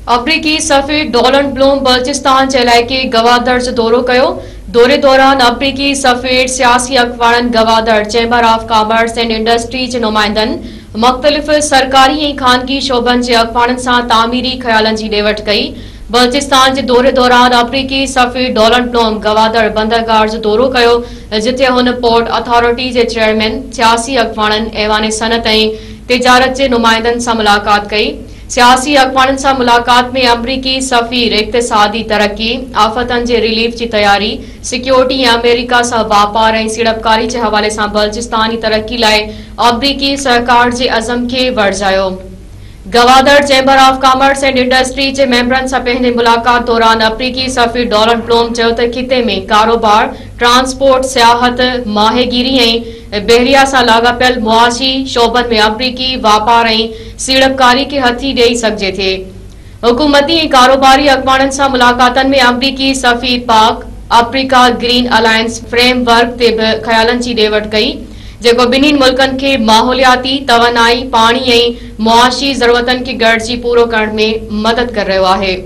अफ्रीकी सफ़ीर Donald Bloom Balochistan जे इलाइक़े गवादर जो दौरो कयो। दौरे दौरान अफ्रीकी सफ़ीर, सियासी अखबारनि, Gwadar, chamber of commerce and industry जे नुमाइंदनि, मुख़्तलिफ़ सरकारी ऐं ख़ानगी शोबनि जे अखबारनि सां तामीरी ख़्यालनि जी ॾेवट कई। बलूचिस्तान जे दौरे दौरान अफ्रीकी सफ़ीर डोनाल्ड ब्लूम गवादर बंदरगाह जो दौरो कयो, जिथे हुन पोर्ट अथॉरिटी जे चेयरमैन, सियासी अखबारनि, ऐवान सनत ऐं तिजारत जे नुमाइंदनि सां मुलाक़ात कई। सियासी अखबारनि सां मुलाक़ात में अमरीकी सफ़ीर इक़्तिसादी तरक्की, आफ़तनि जे रिलीफ जी तयारी, सिक्योरिटी ऐं अमेरिका सां वापार ऐं सीड़पकारी जे हवाले सां बलूचिस्तानी तरक्की लाइ अमरीकी सरकार जे अज़म खे वरजायो। Gwadar chamber of commerce and industry जे मेंबरनि सां पंहिंजी मुलाक़ात दौरान अफ्रीकी सफ़ीर डोनाल्ड ब्लूम चयो त खिते में कारोबार, ट्रांसपोर्ट, सियाहत, माहेगीरी ऐं बहरिया सां लाॻापियल मुआशी शोबनि में अमरीकी वापार ऐं सीड़पकारी खे हथी ॾेई सघिजे थे। हुकूमती ऐं कारोबारी अखबारनि सां मुलाक़ातनि में अमरीकी सफ़ीर पाक अफ्रीका ग्रीन अलायंस फ्रेमवर्क ते बि ख़्यालनि जी ॾेवट कई, जेको ॿिन्ही मुल्कनि खे माहौलियाती, तवानाई, पाणी ऐं मुआशी ज़रूरतनि खे गॾिजी पूरो करण में मदद करे रहियो आहे।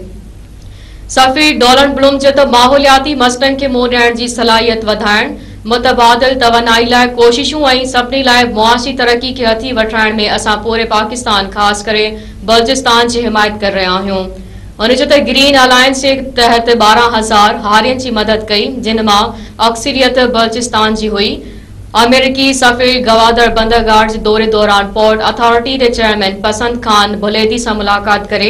सफ़ीर डोनाल्ड ब्लूम चयो त माहौलियाती मसइलनि खे मुंहुं ॾियण जी सलाहियत वधाइण, मुतबादिल तवानाई लाइ कोशिशूं ऐं सभिनी लाइ मुआशी तरक्की खे हथी वठाइण में असां पूरे पाकिस्तान, ख़ासि करे बलूचिस्तान जी हिमायत करे रहिया आहियूं। उन चयो त ग्रीन अलायंस जे तहत 12,000 हारियुनि जी मदद कई, जिन मां अक्सरियत बलूचिस्तान जी हुई। अमेरिकी सफ़ीर गवादर बंदरगाह जे दौरे दौरान पोर्ट अथॉरिटी जे चेयरमैन पसंद खान बुलेदी सां मुलाक़ात करे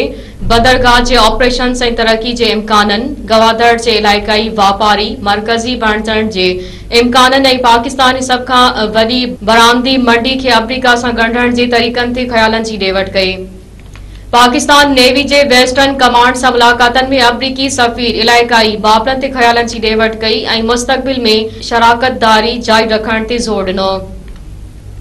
बंदरगाह जे ऑपरेशन ऐं तरक्की जे इम्काननि, गवादर जे इलाइक़ाई वापारी मरकज़ी बणिजण जे इम्काननि ऐं पाकिस्तानी सभ खां वॾी बरामदी मंडी खे अमरीका सां ॻंढण जे तरीक़नि ते ख़्यालनि जी ॾेवट कई। पाकिस्तान नेवी जे वेस्टर्न कमांड सां मुलाक़ातनि में अमरीकी सफ़ीर इलाइक़ाई मामलनि ते ख़्यालनि जी ॾेवट कई ऐं मुस्तक़बिल में शराकतदारी जारी रखण ते ज़ोर ॾिनो।